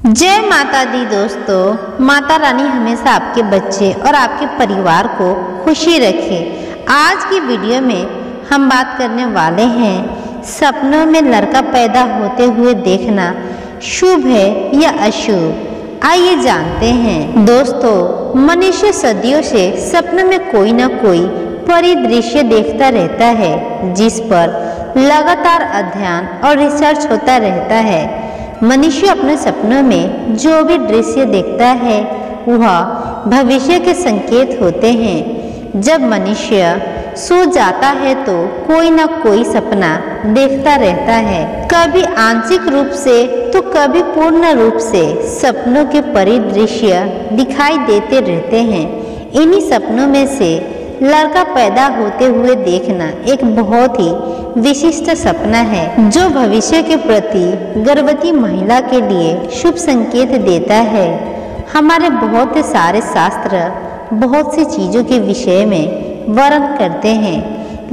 जय माता दी दोस्तों। माता रानी हमेशा आपके बच्चे और आपके परिवार को खुशी रखे। आज की वीडियो में हम बात करने वाले हैं, सपनों में लड़का पैदा होते हुए देखना शुभ है या अशुभ। आइए जानते हैं। दोस्तों, मनुष्य सदियों से सपनों में कोई न कोई परिदृश्य देखता रहता है, जिस पर लगातार अध्ययन और रिसर्च होता रहता है। मनुष्य अपने सपनों में जो भी दृश्य देखता है वह भविष्य के संकेत होते हैं। जब मनुष्य सो जाता है तो कोई न कोई सपना देखता रहता है, कभी आंशिक रूप से तो कभी पूर्ण रूप से सपनों के परिदृश्य दिखाई देते रहते हैं। इन्हीं सपनों में से लड़का पैदा होते हुए देखना एक बहुत ही विशिष्ट सपना है, जो भविष्य के प्रति गर्भवती महिला के लिए शुभ संकेत देता है। हमारे बहुत सारे शास्त्र बहुत सी चीज़ों के विषय में वर्णन करते हैं,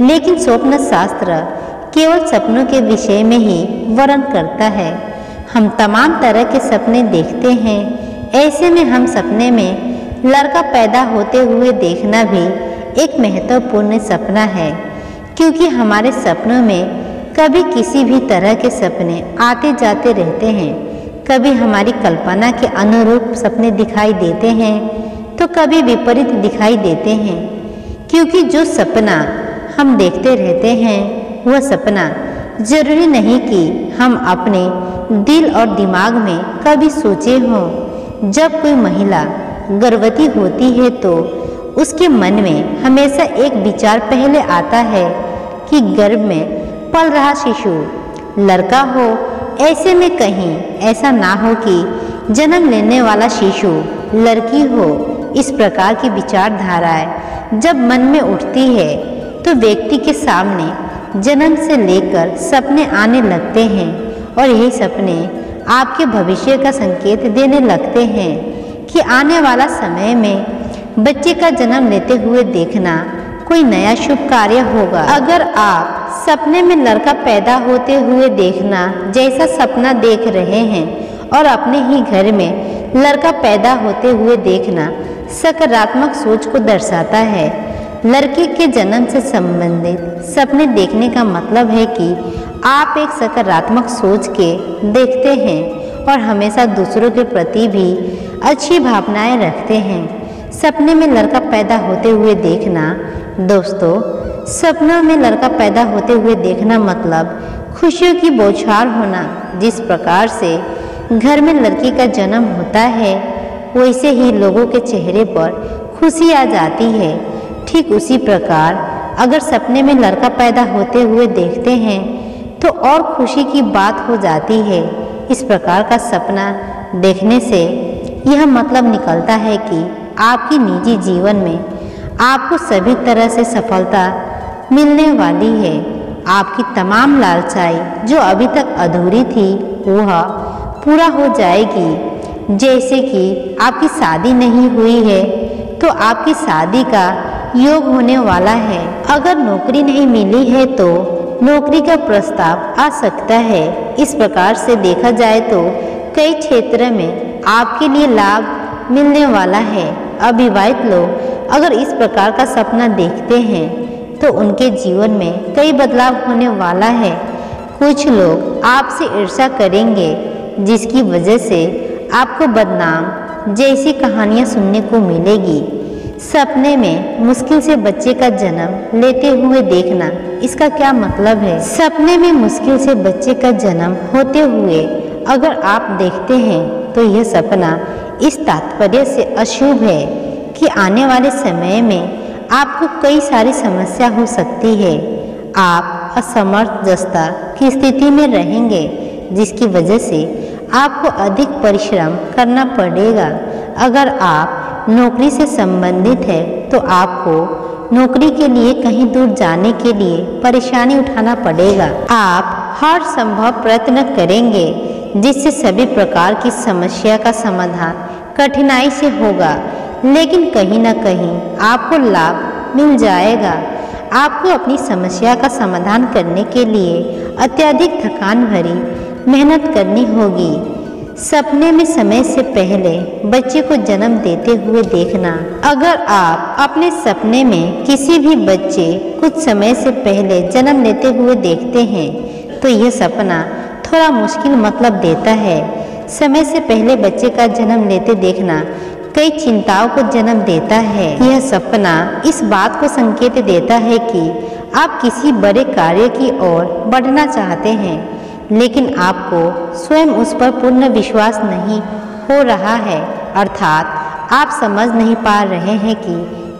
लेकिन स्वप्न शास्त्र केवल सपनों के विषय में ही वर्णन करता है। हम तमाम तरह के सपने देखते हैं। ऐसे में हम सपने में लड़का पैदा होते हुए देखना भी एक महत्वपूर्ण सपना है, क्योंकि हमारे सपनों में कभी किसी भी तरह के सपने आते जाते रहते हैं। कभी हमारी कल्पना के अनुरूप सपने दिखाई देते हैं तो कभी विपरीत दिखाई देते हैं, क्योंकि जो सपना हम देखते रहते हैं वह सपना जरूरी नहीं कि हम अपने दिल और दिमाग में कभी सोचे हों। जब कोई महिला गर्भवती होती है तो उसके मन में हमेशा एक विचार पहले आता है कि गर्भ में पल रहा शिशु लड़का हो। ऐसे में कहीं ऐसा ना हो कि जन्म लेने वाला शिशु लड़की हो। इस प्रकार की विचारधाराएं जब मन में उठती है तो व्यक्ति के सामने जन्म से लेकर सपने आने लगते हैं, और यही सपने आपके भविष्य का संकेत देने लगते हैं कि आने वाला समय में बच्चे का जन्म लेते हुए देखना कोई नया शुभ कार्य होगा। अगर आप सपने में लड़का पैदा होते हुए देखना जैसा सपना देख रहे हैं और अपने ही घर में लड़का पैदा होते हुए देखना सकारात्मक सोच को दर्शाता है। लड़के के जन्म से संबंधित सपने देखने का मतलब है कि आप एक सकारात्मक सोच के देखते हैं और हमेशा दूसरों के प्रति भी अच्छी भावनाएं रखते हैं। सपने में लड़का पैदा होते हुए देखना, दोस्तों, सपनों में लड़का पैदा होते हुए देखना मतलब खुशियों की बौछार होना। जिस प्रकार से घर में लड़की का जन्म होता है वैसे ही लोगों के चेहरे पर खुशी आ जाती है। ठीक उसी प्रकार अगर सपने में लड़का पैदा होते हुए देखते हैं तो और खुशी की बात हो जाती है। इस प्रकार का सपना देखने से यह मतलब निकलता है कि आपकी निजी जीवन में आपको सभी तरह से सफलता मिलने वाली है। आपकी तमाम लालसाएं जो अभी तक अधूरी थी वह पूरा हो जाएगी। जैसे कि आपकी शादी नहीं हुई है तो आपकी शादी का योग होने वाला है। अगर नौकरी नहीं मिली है तो नौकरी का प्रस्ताव आ सकता है। इस प्रकार से देखा जाए तो कई क्षेत्र में आपके लिए लाभ मिलने वाला है। अविवाहित लोग अगर इस प्रकार का सपना देखते हैं तो उनके जीवन में कई बदलाव होने वाला है। कुछ लोग आपसे ईर्ष्या करेंगे, जिसकी वजह से आपको बदनाम जैसी कहानियां सुनने को मिलेगी। सपने में मुश्किल से बच्चे का जन्म लेते हुए देखना, इसका क्या मतलब है? सपने में मुश्किल से बच्चे का जन्म होते हुए अगर आप देखते हैं तो यह सपना इस तात्पर्य से अशुभ है कि आने वाले समय में आपको कई सारी समस्या हो सकती है। आप असमंजसता की स्थिति में रहेंगे, जिसकी वजह से आपको अधिक परिश्रम करना पड़ेगा। अगर आप नौकरी से संबंधित है तो आपको नौकरी के लिए कहीं दूर जाने के लिए परेशानी उठाना पड़ेगा। आप हर संभव प्रयत्न करेंगे जिससे सभी प्रकार की समस्या का समाधान कठिनाई से होगा, लेकिन कहीं न कहीं आपको लाभ मिल जाएगा। आपको अपनी समस्या का समाधान करने के लिए अत्यधिक थकान भरी मेहनत करनी होगी। सपने में समय से पहले बच्चे को जन्म देते हुए देखना। अगर आप अपने सपने में किसी भी बच्चे कुछ समय से पहले जन्म लेते हुए देखते हैं तो यह सपना थोड़ा मुश्किल मतलब देता है। समय से पहले बच्चे का जन्म लेते देखना कई चिंताओं को जन्म देता है। यह सपना इस बात को संकेत देता है कि आप किसी बड़े कार्य की ओर बढ़ना चाहते हैं, लेकिन आपको स्वयं उस पर पूर्ण विश्वास नहीं हो रहा है, अर्थात आप समझ नहीं पा रहे हैं कि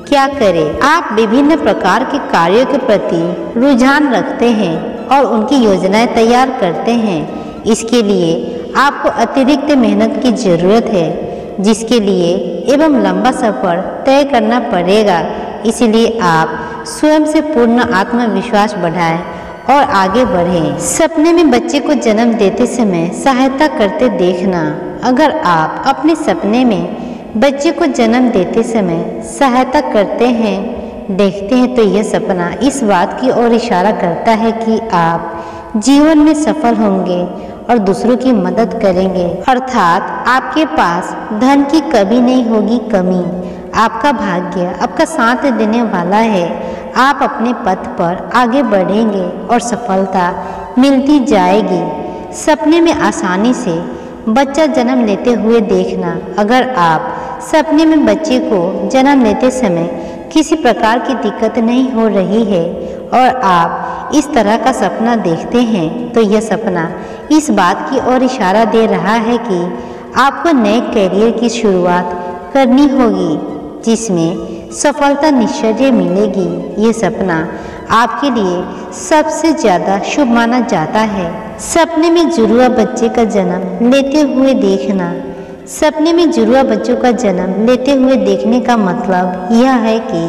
क्या करें। आप विभिन्न प्रकार के कार्यों के प्रति रुझान रखते हैं और उनकी योजनाएं तैयार करते हैं। इसके लिए आपको अतिरिक्त मेहनत की जरूरत है, जिसके लिए एवं लंबा सफर तय करना पड़ेगा। इसलिए आप स्वयं से पूर्ण आत्मविश्वास बढ़ाएं और आगे बढ़ें। सपने में बच्चे को जन्म देते समय सहायता करते देखना। अगर आप अपने सपने में बच्चे को जन्म देते समय सहायता करते हैं देखते हैं तो यह सपना इस बात की ओर इशारा करता है कि आप जीवन में सफल होंगे और दूसरों की मदद करेंगे, अर्थात आपके पास धन की कभी नहीं होगी कमी। आपका भाग्य आपका साथ देने वाला है। आप अपने पथ पर आगे बढ़ेंगे और सफलता मिलती जाएगी। सपने में आसानी से बच्चा जन्म लेते हुए देखना। अगर आप सपने में बच्चे को जन्म लेते समय किसी प्रकार की दिक्कत नहीं हो रही है और आप इस तरह का सपना देखते हैं तो यह सपना इस बात की ओर इशारा दे रहा है कि आपको नए करियर की शुरुआत करनी होगी, जिसमें सफलता निश्चय मिलेगी। ये सपना आपके लिए सबसे ज़्यादा शुभ माना जाता है। सपने में जुड़वा बच्चे का जन्म लेते हुए देखना। सपने में जुड़वा बच्चों का जन्म लेते हुए देखने का मतलब यह है कि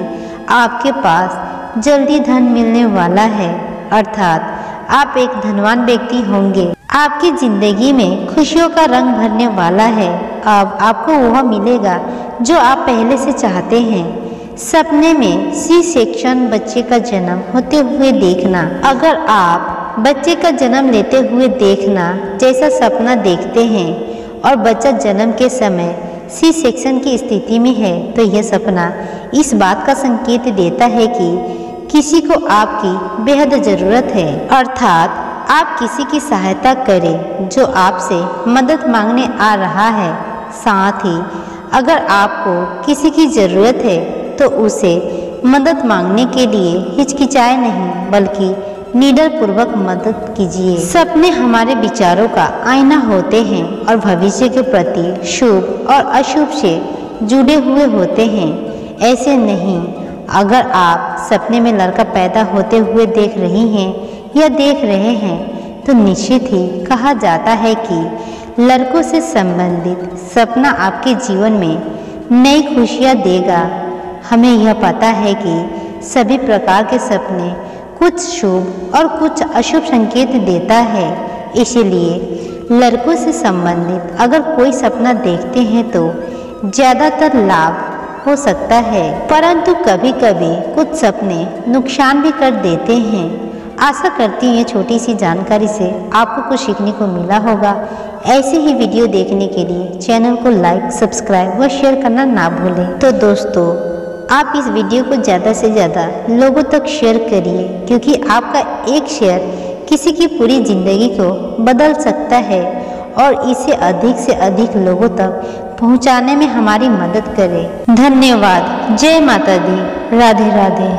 आपके पास जल्दी धन मिलने वाला है, अर्थात आप एक धनवान व्यक्ति होंगे। आपकी जिंदगी में खुशियों का रंग भरने वाला है। अब आपको वह मिलेगा जो आप पहले से चाहते हैं। सपने में सी सेक्शन बच्चे का जन्म होते हुए देखना। अगर आप बच्चे का जन्म लेते हुए देखना जैसा सपना देखते हैं और बच्चा जन्म के समय सी सेक्शन की स्थिति में है तो यह सपना इस बात का संकेत देता है कि किसी को आपकी बेहद ज़रूरत है, अर्थात आप किसी की सहायता करें जो आपसे मदद मांगने आ रहा है। साथ ही अगर आपको किसी की ज़रूरत है तो उसे मदद मांगने के लिए हिचकिचाए नहीं, बल्कि निडर पूर्वक मदद कीजिए। सपने हमारे विचारों का आईना होते हैं और भविष्य के प्रति शुभ और अशुभ से जुड़े हुए होते हैं। ऐसे नहीं, अगर आप सपने में लड़का पैदा होते हुए देख रही हैं या देख रहे हैं तो निश्चित ही कहा जाता है कि लड़कों से संबंधित सपना आपके जीवन में नई खुशियाँ देगा। हमें यह पता है कि सभी प्रकार के सपने कुछ शुभ और कुछ अशुभ संकेत देता है। इसीलिए लड़कों से संबंधित अगर कोई सपना देखते हैं तो ज़्यादातर लाभ हो सकता है, परंतु कभी कभी कुछ सपने नुकसान भी कर देते हैं। आशा करती हूँ ये छोटी सी जानकारी से आपको कुछ सीखने को मिला होगा। ऐसे ही वीडियो देखने के लिए चैनल को लाइक, सब्सक्राइब व शेयर करना ना भूलें। तो दोस्तों, आप इस वीडियो को ज़्यादा से ज़्यादा लोगों तक शेयर करिए, क्योंकि आपका एक शेयर किसी की पूरी ज़िंदगी को बदल सकता है और इसे अधिक से अधिक लोगों तक पहुंचाने में हमारी मदद करें। धन्यवाद। जय माता दी। राधे राधे।